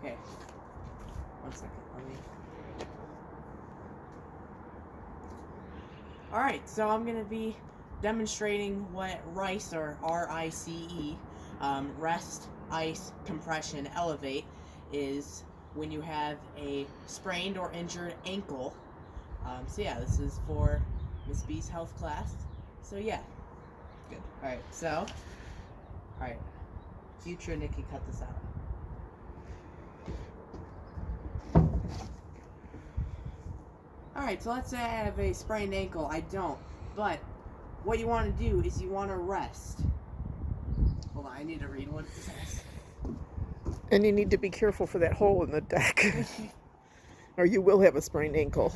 Okay. 1 second. Let me. Alright, so I'm going to be demonstrating what RICE, or R-I-C-E, rest, ice, compression, elevate, is when you have a sprained or injured ankle. So yeah, this is for Miss B's health class. So yeah. Good. Alright, so. Alright. Future Nikki, cut this out. Alright, so let's say I have a sprained ankle. I don't. But what you want to do is you want to rest. Hold on, I need to read what it says. And you need to be careful for that hole in the deck. Or you will have a sprained ankle.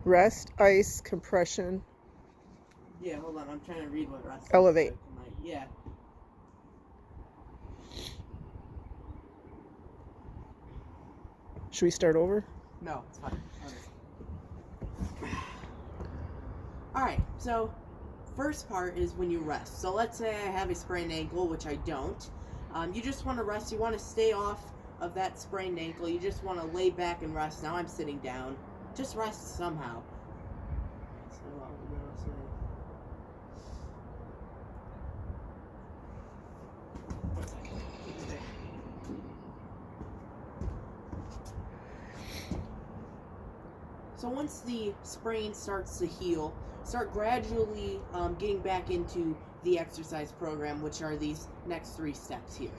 Rest, ice, compression. Yeah, hold on. I'm trying to read what rest Elevate. is. Yeah. Should we start over? No, it's fine. Alright, so first part is when you rest. So let's say I have a sprained ankle, which I don't. You just want to rest. You want to stay off of that sprained ankle. You just want to lay back and rest. Now I'm sitting down. Just rest somehow. So what we're going to say. So once the sprain starts to heal, start gradually getting back into the exercise program, which are these next 3 steps here.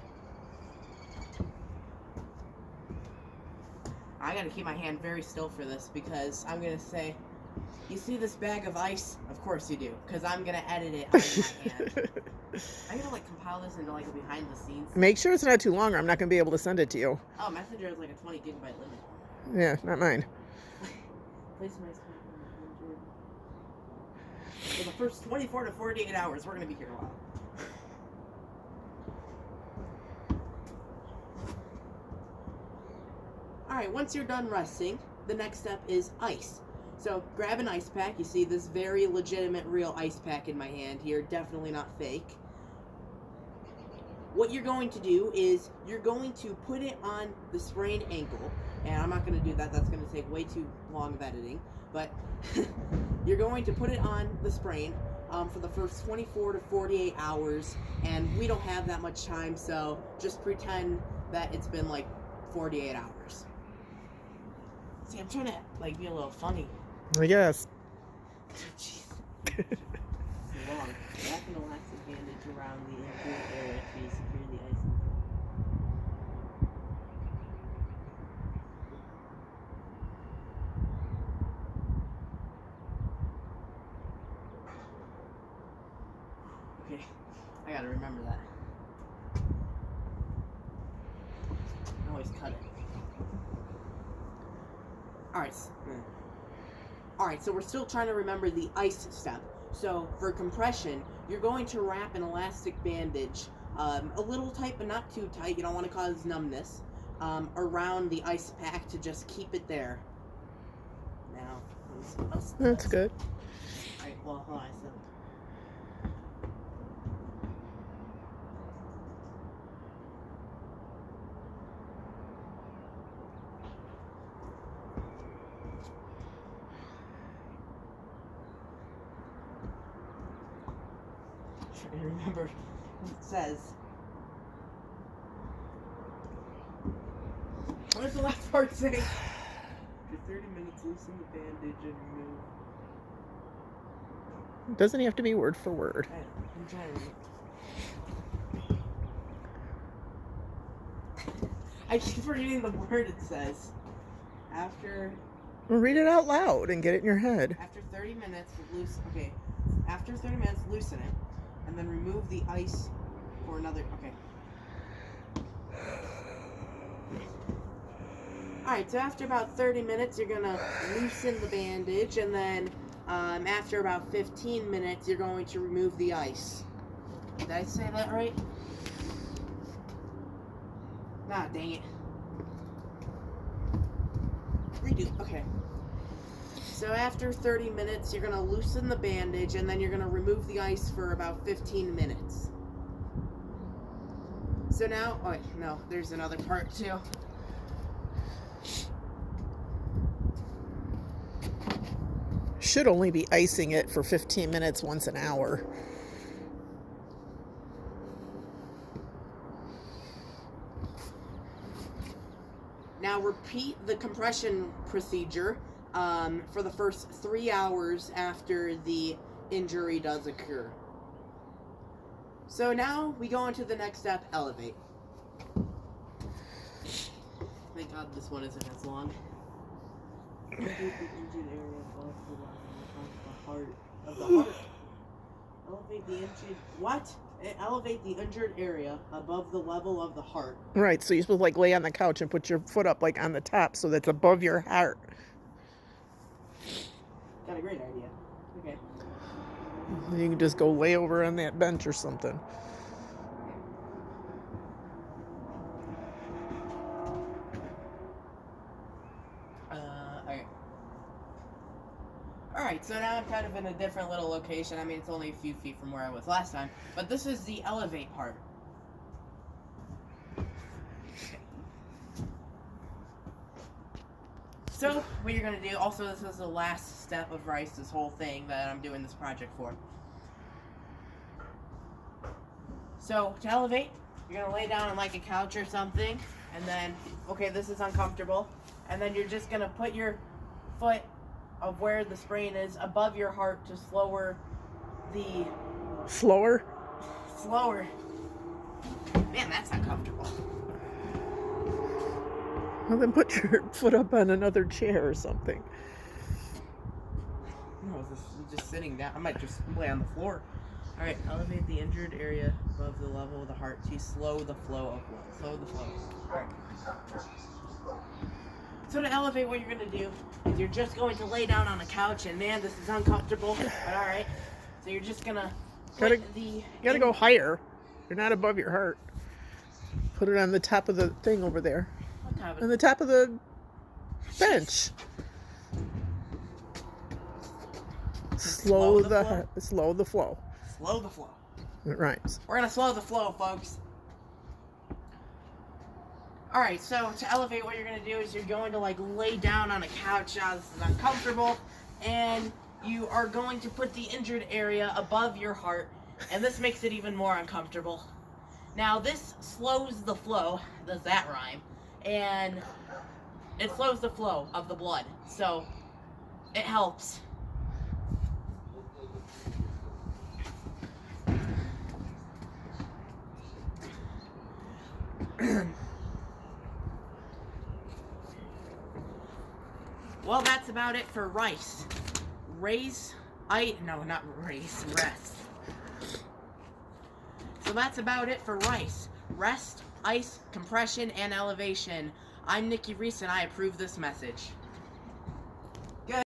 I gotta keep my hand very still for this because I'm gonna say, you see this bag of ice? Of course you do, because I'm gonna edit it on my hand. I'm gonna compile this into a behind the scenes. Make sure it's not too long or I'm not going to be able to send it to you. Oh, Messenger has a 20 gigabyte limit. Yeah, not mine. Place my for the first 24 to 48 hours, we're going to be here a while. Alright, once you're done resting, the next step is ice. So grab an ice pack. You see this very legitimate, real ice pack in my hand here. Definitely not fake. What you're going to do is you're going to put it on the sprained ankle. And I'm not going to do that. That's going to take way too long of editing. But you're going to put it on the sprain for the first 24 to 48 hours. And we don't have that much time, so just pretend that it's been 48 hours. See, I'm trying to be a little funny. I guess. Jeez. Long. Wrap an elastic bandage around the injured area to secure the ice. Okay, I gotta remember that. I always cut it. Alright, so we're still trying to remember the ice step. So for compression, you're going to wrap an elastic bandage, a little tight but not too tight, you don't want to cause numbness, around the ice pack to just keep it there. Now, what else? That's good. Alright, well, hold on, so. I remember what it says. What does the last part say? For 30 minutes, loosen the bandage and remove. It doesn't have to be word for word. I'm trying to read. I keep forgetting the word it says. After. Well, read it out loud and get it in your head. After 30 minutes, loosen. Okay. After 30 minutes, loosen it. And then remove the ice for another. Okay. Alright, so after about 30 minutes, you're going to loosen the bandage. And then after about 15 minutes, you're going to remove the ice. Did I say that right? Nah, dang it. Redo. Okay. So after 30 minutes, you're going to loosen the bandage, and then you're going to remove the ice for about 15 minutes. So now, oh wait, no, there's another part too. Should only be icing it for 15 minutes once an hour. Now repeat the compression procedure for the first 3 hours after the injury does occur. So now we go on to the next step, elevate. Thank God this one isn't as long. Elevate the injured area above the line of the heart. Elevate the injured... What? Elevate the injured area above the level of the heart. Right, so you're supposed to like lay on the couch and put your foot up like on the top so that's above your heart. Got a great idea. Okay. You can just go lay over on that bench or something. Okay. Alright, so now I'm kind of in a different little location. I mean, it's only a few feet from where I was last time. But this is the elevate part. So, what you're going to do, also this is the last step of Rice, this whole thing that I'm doing this project for. So, to elevate, you're going to lay down on like a couch or something, and then, okay, this is uncomfortable, and then you're just going to put your foot of where the sprain is above your heart to slower the... Slower? Slower. Man, that's uncomfortable. Well, then put your foot up on another chair or something. No, just sitting down. I might just lay on the floor. Alright, elevate the injured area above the level of the heart to slow the flow of blood. Slow the flow. Alright. So to elevate, what you're going to do is you're just going to lay down on a couch, and man, this is uncomfortable, but alright. So you're just going to You gotta go higher. You're not above your heart. Put it on the top of the thing over there. What top of On the top of the bench. Slow the flow. Slow the flow. Right. We're going to slow the flow, folks. Alright, so to elevate, what you're going to do is you're going to like lay down on a couch. Now, this is uncomfortable. And you are going to put the injured area above your heart. And this makes it even more uncomfortable. Now, this slows the flow. Does that rhyme? And it slows the flow of the blood. So, it helps. Well, that's about it for Rice. Rest. So that's about it for Rice. Rest, ice, compression, and elevation. I'm Nicky Rees, and I approve this message.